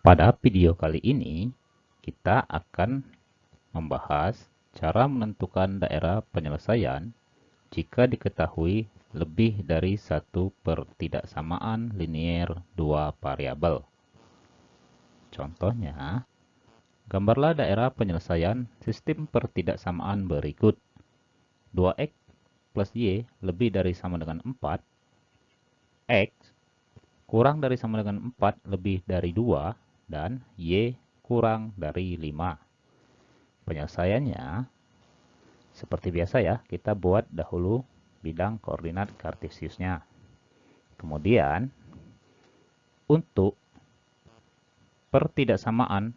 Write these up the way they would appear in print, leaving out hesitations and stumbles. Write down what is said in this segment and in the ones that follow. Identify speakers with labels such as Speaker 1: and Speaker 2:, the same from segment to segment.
Speaker 1: Pada video kali ini, kita akan membahas cara menentukan daerah penyelesaian jika diketahui lebih dari satu pertidaksamaan linier dua variabel. Contohnya, gambarlah daerah penyelesaian sistem pertidaksamaan berikut. 2x plus y lebih dari sama dengan 4, x kurang dari sama dengan 4 lebih dari 2, dan y kurang dari 5. Penyelesaiannya seperti biasa ya, kita buat dahulu bidang koordinat kartesiusnya. Kemudian untuk pertidaksamaan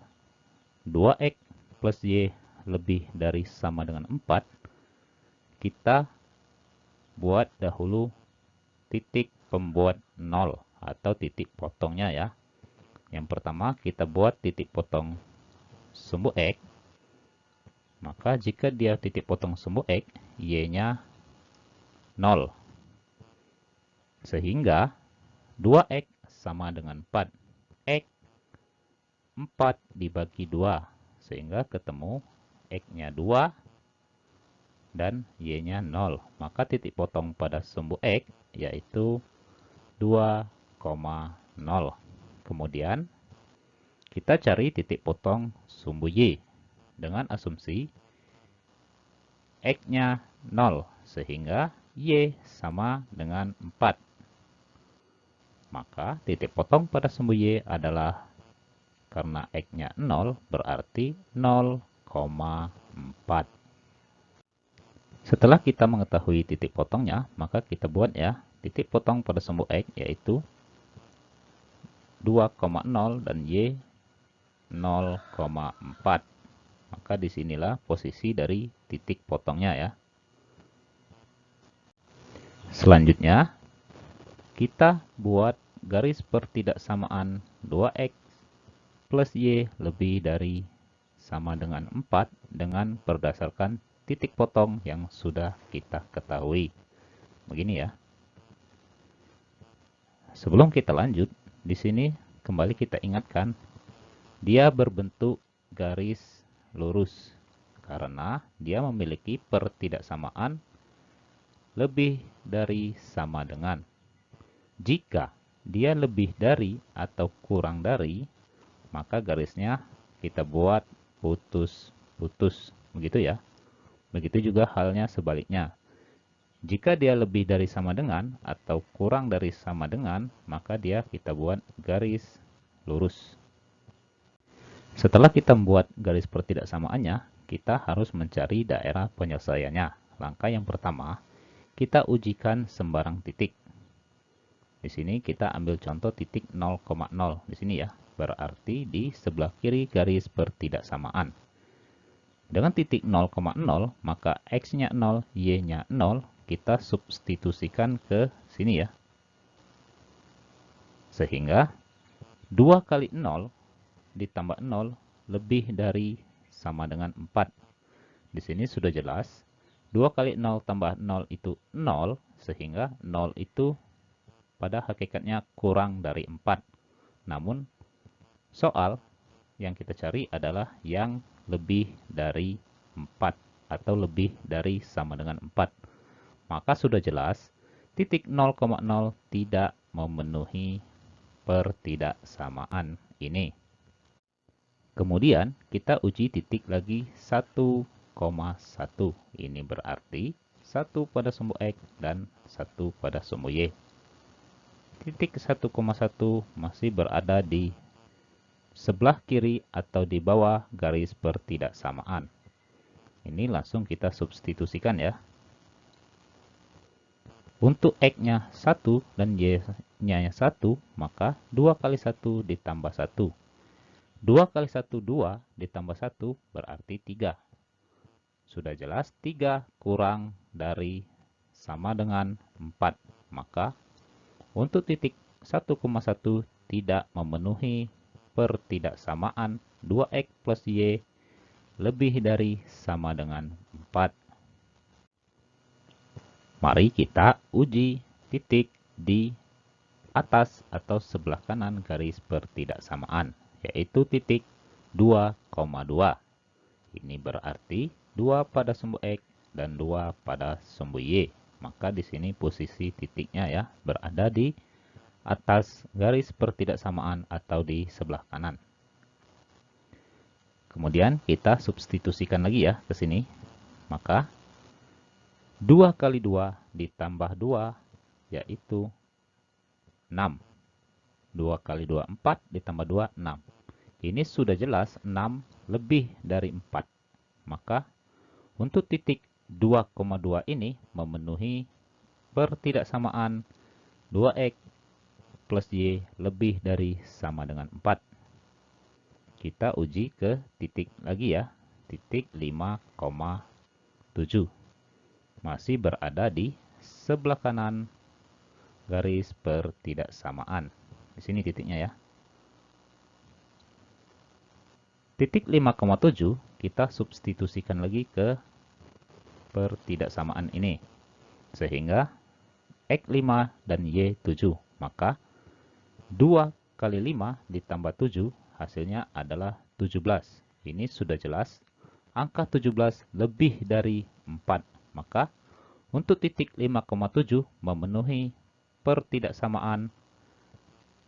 Speaker 1: 2x plus y lebih dari sama dengan 4, kita buat dahulu titik pembuat 0 atau titik potongnya ya. Yang pertama kita buat titik potong sumbu x. Maka jika dia titik potong sumbu x, y-nya 0. Sehingga 2x sama dengan 4. X 4 dibagi 2. Sehingga ketemu x-nya 2 dan y-nya 0. Maka titik potong pada sumbu x yaitu 2,0. Kemudian kita cari titik potong sumbu y dengan asumsi x-nya 0 sehingga y sama dengan 4. Maka titik potong pada sumbu y adalah, karena x-nya 0 berarti 0,4. Setelah kita mengetahui titik potongnya, maka kita buat ya titik potong pada sumbu x yaitu 2,0 dan y 0,4. Maka disinilah posisi dari titik potongnya ya. Selanjutnya, kita buat garis pertidaksamaan 2x plus y lebih dari sama dengan 4 dengan berdasarkan titik potong yang sudah kita ketahui. Begini ya. Sebelum kita lanjut, di sini kembali kita ingatkan, dia berbentuk garis lurus karena dia memiliki pertidaksamaan lebih dari sama dengan. Jika dia lebih dari atau kurang dari, maka garisnya kita buat putus-putus, begitu ya. Begitu juga halnya sebaliknya. Jika dia lebih dari sama dengan atau kurang dari sama dengan, maka dia kita buat garis lurus. Setelah kita membuat garis pertidaksamaannya, kita harus mencari daerah penyelesaiannya. Langkah yang pertama, kita ujikan sembarang titik. Di sini kita ambil contoh titik 0,0 di sini ya. Berarti di sebelah kiri garis pertidaksamaan. Dengan titik 0,0, maka x-nya 0, y-nya 0, kita substitusikan ke sini ya. Sehingga 2 kali 0 ditambah 0 lebih dari sama dengan 4. Di sini sudah jelas. 2 kali 0 tambah 0 itu 0, sehingga 0 itu pada hakikatnya kurang dari 4. Namun, soal yang kita cari adalah yang lebih dari 4 atau lebih dari sama dengan 4. Maka sudah jelas, titik 0,0 tidak memenuhi pertidaksamaan ini. Kemudian kita uji titik lagi 1,1. Ini berarti 1 pada sumbu x dan 1 pada sumbu y. Titik 1,1 masih berada di sebelah kiri atau di bawah garis pertidaksamaan. Ini langsung kita substitusikan ya. Untuk x-nya 1 dan y-nya 1, maka 2 kali 1 ditambah 1. 2 kali 1, 2 ditambah 1 berarti 3. Sudah jelas 3 kurang dari sama dengan 4. Maka untuk titik 1,1 tidak memenuhi pertidaksamaan 2x plus y lebih dari sama dengan 4. Mari kita uji titik di atas atau sebelah kanan garis pertidaksamaan, yaitu titik 2,2. Ini berarti 2 pada sumbu X dan 2 pada sumbu Y. Maka di sini posisi titiknya ya berada di atas garis pertidaksamaan atau di sebelah kanan. Kemudian kita substitusikan lagi ya ke sini. Maka 2 kali 2 ditambah 2 yaitu 6. 2 kali 2, 4 ditambah 2, 6. Ini sudah jelas 6 lebih dari 4. Maka untuk titik 2,2 ini memenuhi pertidaksamaan 2X plus Y lebih dari sama dengan 4. Kita uji ke titik lagi ya. Titik 5,7. Masih berada di sebelah kanan garis pertidaksamaan. Di sini titiknya ya. Titik 5,7 kita substitusikan lagi ke pertidaksamaan ini. Sehingga X5 dan Y7. Maka 2 kali 5 ditambah 7 hasilnya adalah 17. Ini sudah jelas angka 17 lebih dari 4. Maka untuk titik 5,7 memenuhi pertidaksamaan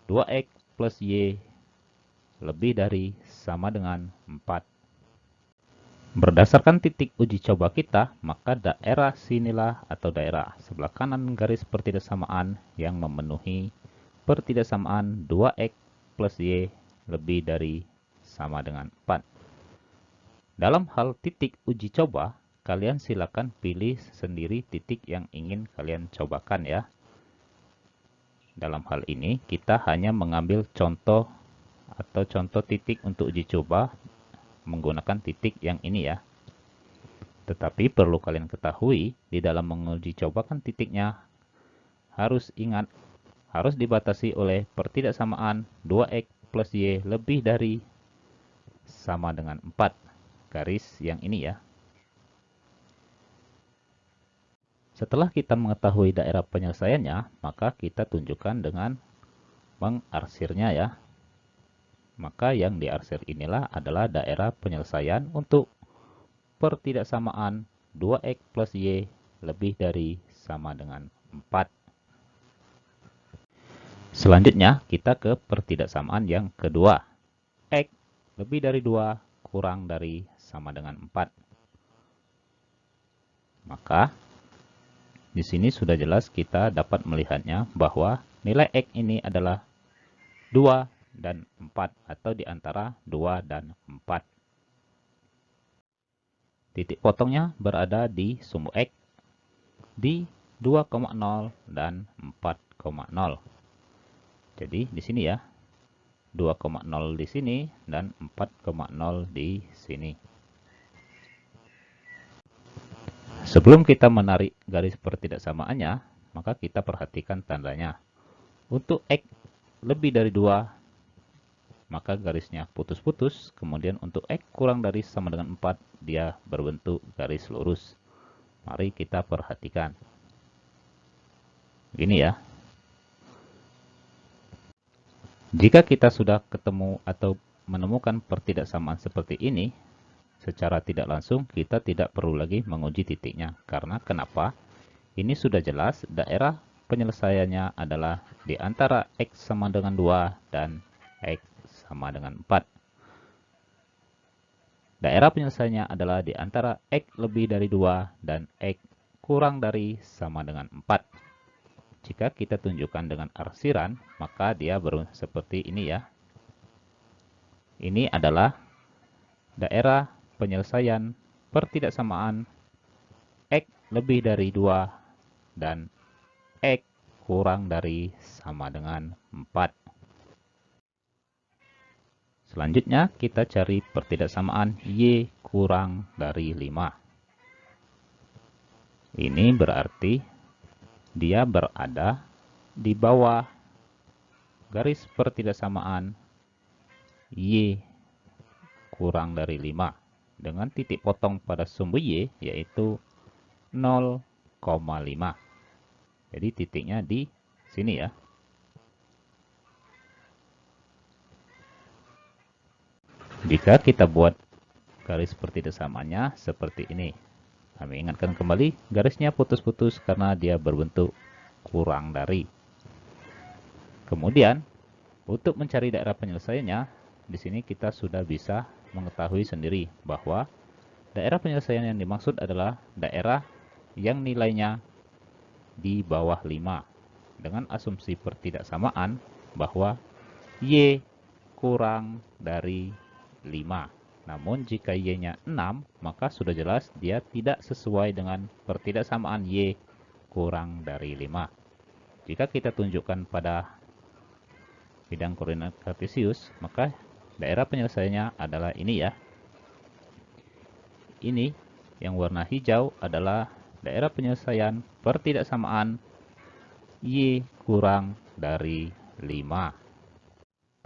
Speaker 1: 2X plus Y lebih dari sama dengan 4. Berdasarkan titik uji coba kita, maka daerah sinilah atau daerah sebelah kanan garis pertidaksamaan yang memenuhi pertidaksamaan 2X plus Y lebih dari sama dengan 4. Dalam hal titik uji coba, kalian silakan pilih sendiri titik yang ingin kalian cobakan ya. Dalam hal ini, kita hanya mengambil contoh atau contoh titik untuk uji coba menggunakan titik yang ini ya. Tetapi perlu kalian ketahui, di dalam menguji cobakan titiknya harus ingat, harus dibatasi oleh pertidaksamaan 2X plus Y lebih dari sama dengan 4. Garis yang ini ya. Setelah kita mengetahui daerah penyelesaiannya, maka kita tunjukkan dengan mengarsirnya ya. Maka yang diarsir inilah adalah daerah penyelesaian untuk pertidaksamaan 2X plus Y lebih dari sama dengan 4. Selanjutnya, kita ke pertidaksamaan yang kedua. X lebih dari 2 kurang dari sama dengan 4. Maka, di sini sudah jelas kita dapat melihatnya bahwa nilai X ini adalah 2 dan 4 atau di antara 2 dan 4. Titik potongnya berada di sumbu X di 2,0 dan 4,0. Jadi di sini ya, 2,0 di sini dan 4,0 di sini. Sebelum kita menarik garis pertidaksamaannya, maka kita perhatikan tandanya. Untuk X lebih dari 2, maka garisnya putus-putus. Kemudian untuk X kurang dari sama dengan 4, dia berbentuk garis lurus. Mari kita perhatikan. Gini ya. Jika kita sudah ketemu atau menemukan pertidaksamaan seperti ini, secara tidak langsung kita tidak perlu lagi menguji titiknya. Karena kenapa? Ini sudah jelas daerah penyelesaiannya adalah di antara X sama dengan 2 dan X sama dengan 4. Daerah penyelesaiannya adalah di antara X lebih dari 2 dan X kurang dari sama dengan 4. Jika kita tunjukkan dengan arsiran, maka dia seperti ini ya. Ini adalah daerah penyelesaian pertidaksamaan X lebih dari 2 dan X kurang dari sama dengan 4. Selanjutnya kita cari pertidaksamaan Y kurang dari 5. Ini berarti dia berada di bawah garis pertidaksamaan Y kurang dari 5 dengan titik potong pada sumbu Y yaitu 0,5. Jadi titiknya di sini ya. Jika kita buat garis pertidaksamaannya seperti ini, kami ingatkan kembali, garisnya putus-putus karena dia berbentuk kurang dari. Kemudian, untuk mencari daerah penyelesaiannya, di sini kita sudah bisa mengetahui sendiri bahwa daerah penyelesaian yang dimaksud adalah daerah yang nilainya di bawah 5, dengan asumsi pertidaksamaan bahwa Y kurang dari 5. Namun jika Y-nya 6, maka sudah jelas dia tidak sesuai dengan pertidaksamaan Y kurang dari 5. Jika kita tunjukkan pada bidang koordinat kartesius, maka daerah penyelesaiannya adalah ini ya. Ini yang warna hijau adalah daerah penyelesaian pertidaksamaan Y kurang dari 5.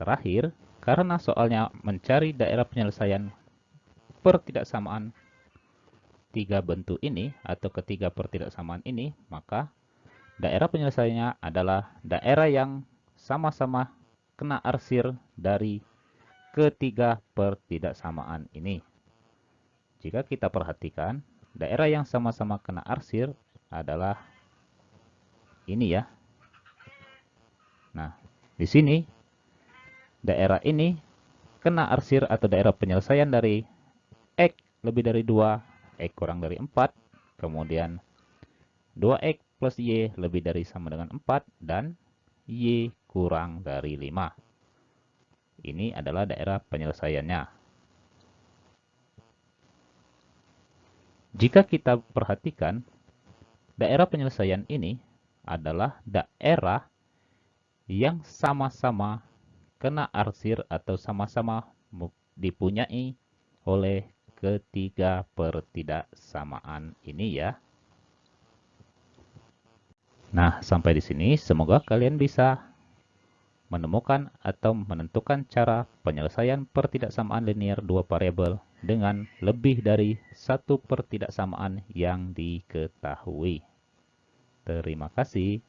Speaker 1: Terakhir, karena soalnya mencari daerah penyelesaian pertidaksamaan tiga bentuk ini atau ketiga pertidaksamaan ini, maka daerah penyelesaiannya adalah daerah yang sama-sama kena arsir dari ketiga pertidaksamaan ini. Jika kita perhatikan, daerah yang sama-sama kena arsir adalah ini ya. Nah, di sini daerah ini kena arsir atau daerah penyelesaian dari X lebih dari 2, X kurang dari 4, kemudian 2X plus Y lebih dari sama dengan 4, dan Y kurang dari 5. Ini adalah daerah penyelesaiannya. Jika kita perhatikan, daerah penyelesaian ini adalah daerah yang sama-sama kena arsir atau sama-sama dipunyai oleh ketiga pertidaksamaan ini ya. Nah, sampai di sini semoga kalian bisa menemukan atau menentukan cara penyelesaian pertidaksamaan linear dua variabel dengan lebih dari satu pertidaksamaan yang diketahui. Terima kasih.